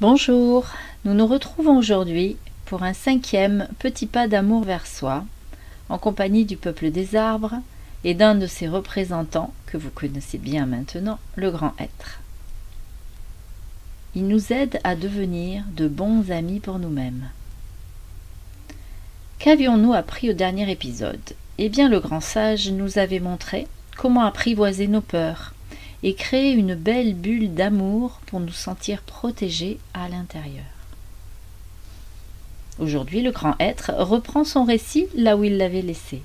Bonjour, nous nous retrouvons aujourd'hui pour un 5e petit pas d'amour vers soi, en compagnie du peuple des arbres et d'un de ses représentants que vous connaissez bien maintenant, le grand être. Il nous aide à devenir de bons amis pour nous-mêmes. Qu'avions-nous appris au dernier épisode? Eh bien, le grand sage nous avait montré comment apprivoiser nos peurs et créer une belle bulle d'amour pour nous sentir protégés à l'intérieur. Aujourd'hui, le grand être reprend son récit là où il l'avait laissé.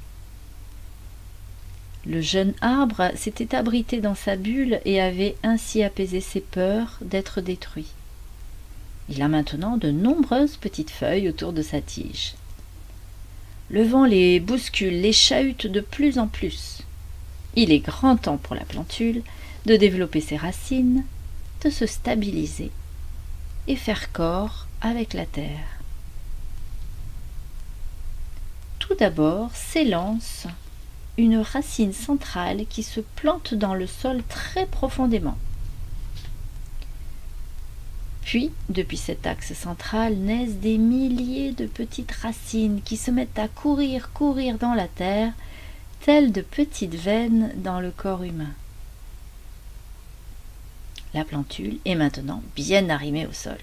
Le jeune arbre s'était abrité dans sa bulle et avait ainsi apaisé ses peurs d'être détruit. Il a maintenant de nombreuses petites feuilles autour de sa tige. Le vent les bouscule, les chahute de plus en plus. Il est grand temps pour la plantule de développer ses racines, de se stabiliser et faire corps avec la terre. Tout d'abord s'élance une racine centrale qui se plante dans le sol très profondément. Puis, depuis cet axe central, naissent des milliers de petites racines qui se mettent à courir dans la terre, telles de petites veines dans le corps humain. La plantule est maintenant bien arrimée au sol.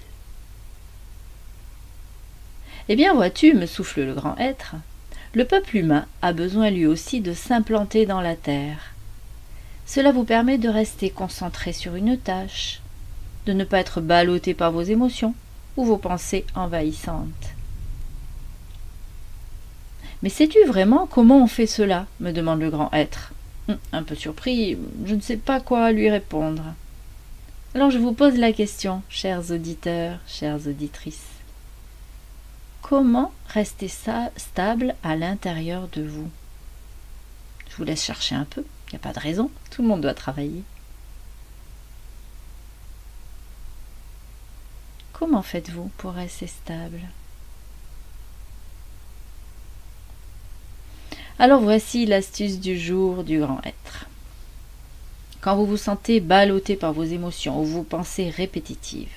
« Eh bien, vois-tu, me souffle le grand être, le peuple humain a besoin lui aussi de s'implanter dans la terre. Cela vous permet de rester concentré sur une tâche, de ne pas être ballotté par vos émotions ou vos pensées envahissantes. » « Mais sais-tu vraiment comment on fait cela ?» me demande le grand être. Un peu surpris, je ne sais pas quoi lui répondre. Alors je vous pose la question, chers auditeurs, chères auditrices. Comment rester stable à l'intérieur de vous? Je vous laisse chercher un peu, il n'y a pas de raison, tout le monde doit travailler. Comment faites-vous pour rester stable? Alors voici l'astuce du jour du grand être. Quand vous vous sentez ballotté par vos émotions ou vos pensées répétitives,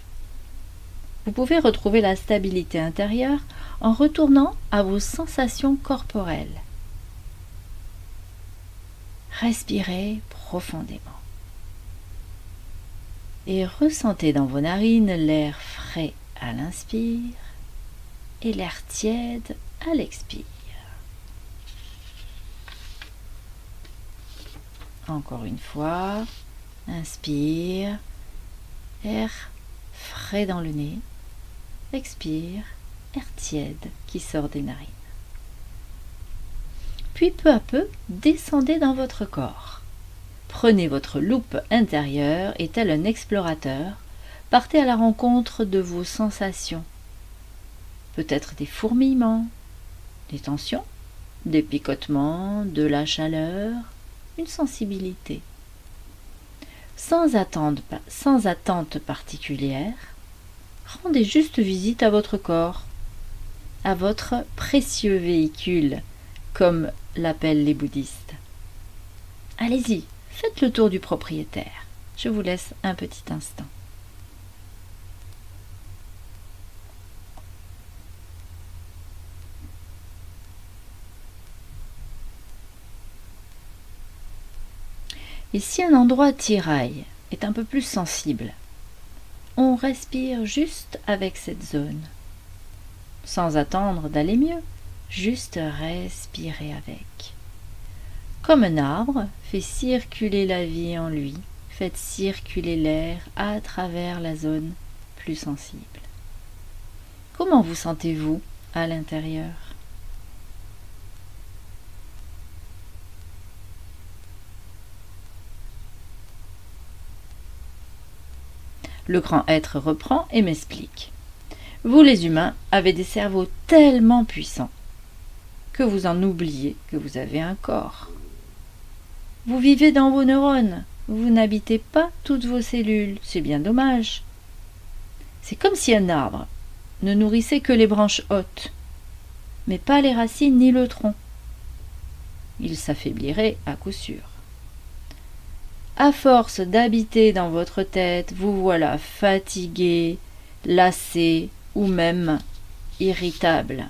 vous pouvez retrouver la stabilité intérieure en retournant à vos sensations corporelles. Respirez profondément et ressentez dans vos narines l'air frais à l'inspire et l'air tiède à l'expire. Encore une fois, inspire, air frais dans le nez, expire, air tiède qui sort des narines. Puis peu à peu, descendez dans votre corps. Prenez votre loupe intérieure et tel un explorateur, partez à la rencontre de vos sensations. Peut-être des fourmillements, des tensions, des picotements, de la chaleur, une sensibilité. Sans attente particulière, rendez juste visite à votre corps, à votre précieux véhicule, comme l'appellent les bouddhistes. Allez-y, faites le tour du propriétaire. Je vous laisse un petit instant. Et si un endroit tiraille est un peu plus sensible, on respire juste avec cette zone, sans attendre d'aller mieux, juste respirer avec. Comme un arbre fait circuler la vie en lui, faites circuler l'air à travers la zone plus sensible. Comment vous sentez-vous à l'intérieur ? Le grand être reprend et m'explique. Vous les humains avez des cerveaux tellement puissants que vous en oubliez que vous avez un corps. Vous vivez dans vos neurones, vous n'habitez pas toutes vos cellules, c'est bien dommage. C'est comme si un arbre ne nourrissait que les branches hautes, mais pas les racines ni le tronc. Il s'affaiblirait à coup sûr. À force d'habiter dans votre tête, vous voilà fatigué, lassé ou même irritable.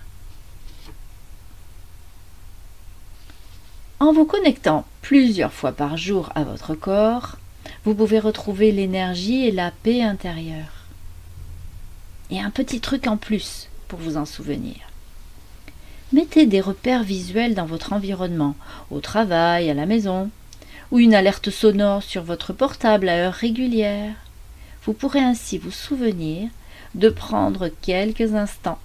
En vous connectant plusieurs fois par jour à votre corps, vous pouvez retrouver l'énergie et la paix intérieure. Et un petit truc en plus pour vous en souvenir. Mettez des repères visuels dans votre environnement, au travail, à la maison, ou une alerte sonore sur votre portable à heure régulière. Vous pourrez ainsi vous souvenir de prendre quelques instants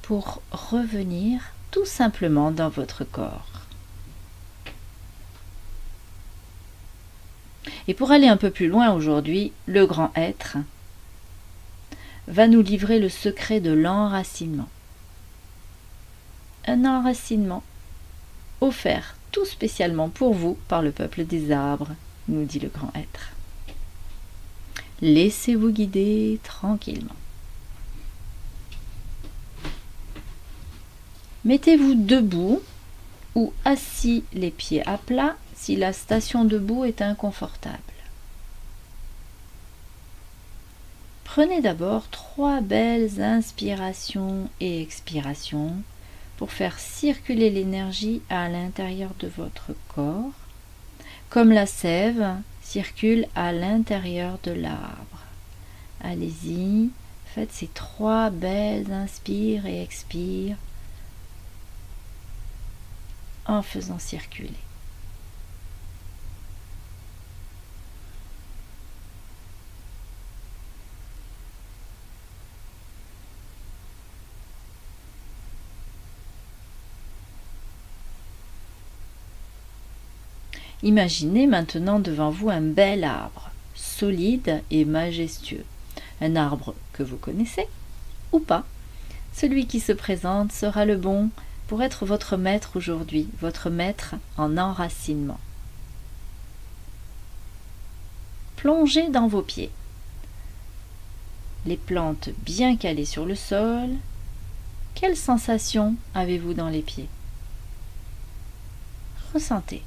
pour revenir tout simplement dans votre corps. Et pour aller un peu plus loin aujourd'hui, le grand être va nous livrer le secret de l'enracinement. Un enracinement offert tout spécialement pour vous par le peuple des arbres, nous dit le grand être. Laissez-vous guider tranquillement. Mettez-vous debout ou assis les pieds à plat si la station debout est inconfortable. Prenez d'abord 3 belles inspirations et expirations pour faire circuler l'énergie à l'intérieur de votre corps, comme la sève circule à l'intérieur de l'arbre. Allez-y, faites ces 3 belles inspires et expires en faisant circuler. Imaginez maintenant devant vous un bel arbre, solide et majestueux. Un arbre que vous connaissez ou pas. Celui qui se présente sera le bon pour être votre maître aujourd'hui, votre maître en enracinement. Plongez dans vos pieds. Les plantes bien calées sur le sol. Quelle sensation avez-vous dans les pieds? Ressentez.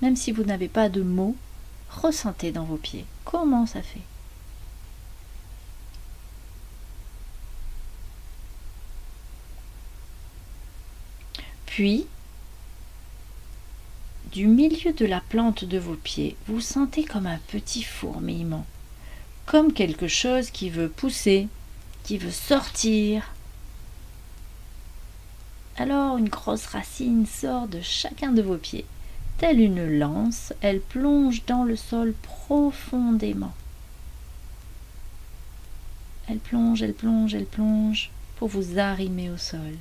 Même si vous n'avez pas de mots, ressentez dans vos pieds. Comment ça fait? Puis, du milieu de la plante de vos pieds, vous sentez comme un petit fourmillement, comme quelque chose qui veut pousser, qui veut sortir. Alors une grosse racine sort de chacun de vos pieds. Telle une lance, elle plonge dans le sol profondément. Elle plonge, elle plonge, elle plonge pour vous arrimer au sol.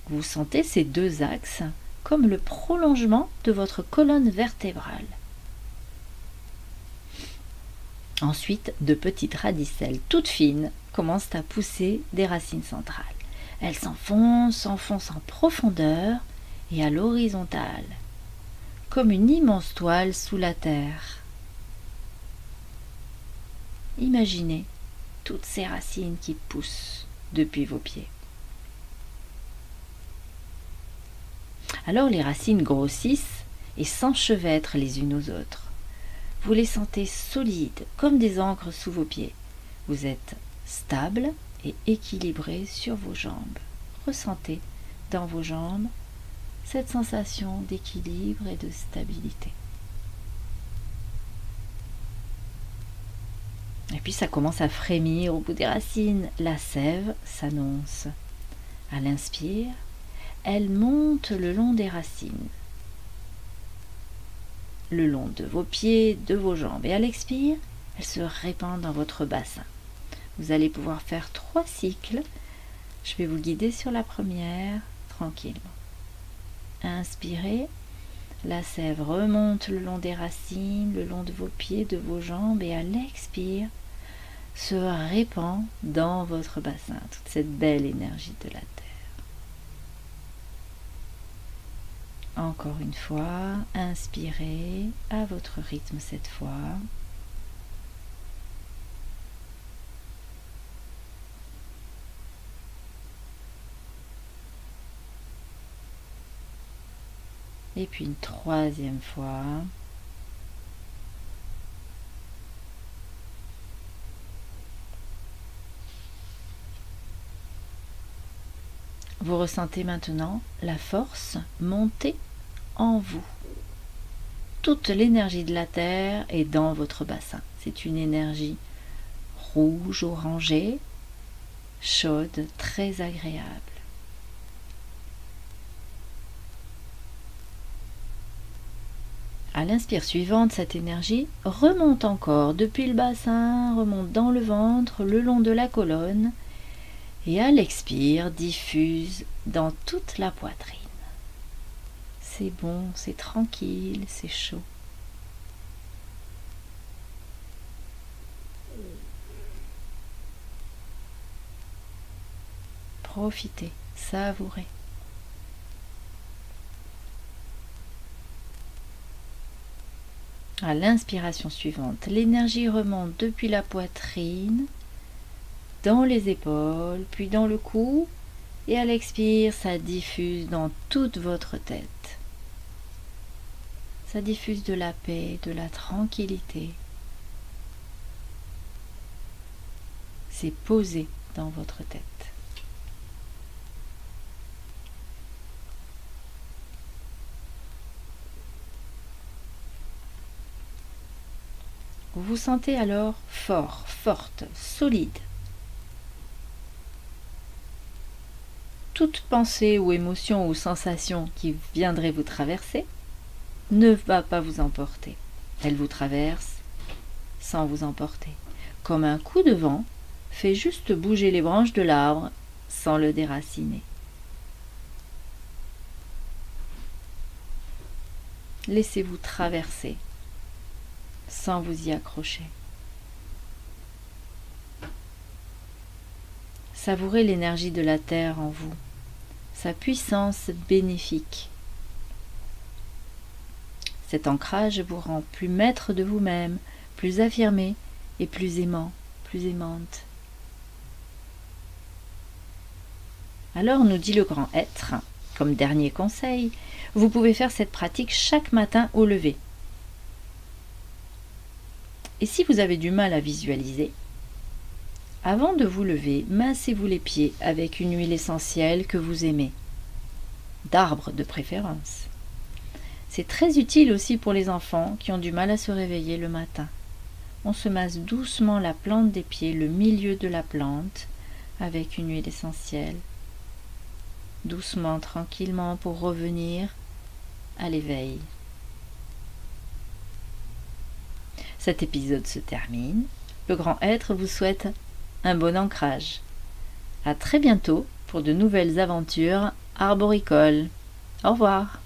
Vous sentez ces 2 axes comme le prolongement de votre colonne vertébrale. Ensuite, de petites radicelles toutes fines commencent à pousser des racines centrales. Elles s'enfoncent en profondeur et à l'horizontale, comme une immense toile sous la terre. Imaginez toutes ces racines qui poussent depuis vos pieds. Alors les racines grossissent et s'enchevêtrent les unes aux autres. Vous les sentez solides, comme des ancres sous vos pieds. Vous êtes stable et équilibré sur vos jambes. Ressentez dans vos jambes cette sensation d'équilibre et de stabilité. Et puis ça commence à frémir au bout des racines. La sève s'annonce. À l'inspire, elle monte le long des racines, le long de vos pieds, de vos jambes. Et à l'expire, elle se répand dans votre bassin. Vous allez pouvoir faire 3 cycles. Je vais vous guider sur la première, tranquillement. Inspirez, la sève remonte le long des racines, le long de vos pieds, de vos jambes, et à l'expire, se répand dans votre bassin, toute cette belle énergie de la terre. Encore une fois, inspirez à votre rythme cette fois. Et puis une 3e fois. Vous ressentez maintenant la force monter en vous. Toute l'énergie de la Terre est dans votre bassin. C'est une énergie rouge, orangée, chaude, très agréable. À l'inspire suivante, cette énergie remonte encore depuis le bassin, remonte dans le ventre, le long de la colonne, et à l'expire, diffuse dans toute la poitrine. C'est bon, c'est tranquille, c'est chaud. Profitez, savourez. À l'inspiration suivante, l'énergie remonte depuis la poitrine, dans les épaules, puis dans le cou, et à l'expire, ça diffuse dans toute votre tête. Ça diffuse de la paix, de la tranquillité. C'est posé dans votre tête. Vous vous sentez alors fort, forte, solide. Toute pensée ou émotion ou sensation qui viendrait vous traverser ne va pas vous emporter. Elle vous traverse sans vous emporter. Comme un coup de vent fait juste bouger les branches de l'arbre sans le déraciner. Laissez-vous traverser sans vous y accrocher. Savourez l'énergie de la Terre en vous, sa puissance bénéfique. Cet ancrage vous rend plus maître de vous-même, plus affirmé et plus aimant, plus aimante. Alors, nous dit le grand être, comme dernier conseil, vous pouvez faire cette pratique chaque matin au lever. Et si vous avez du mal à visualiser, avant de vous lever, massez-vous les pieds avec une huile essentielle que vous aimez, d'arbre de préférence. C'est très utile aussi pour les enfants qui ont du mal à se réveiller le matin. On se masse doucement la plante des pieds, le milieu de la plante, avec une huile essentielle. Doucement, tranquillement, pour revenir à l'éveil. Cet épisode se termine. Le grand être vous souhaite un bon ancrage. À très bientôt pour de nouvelles aventures arboricoles. Au revoir.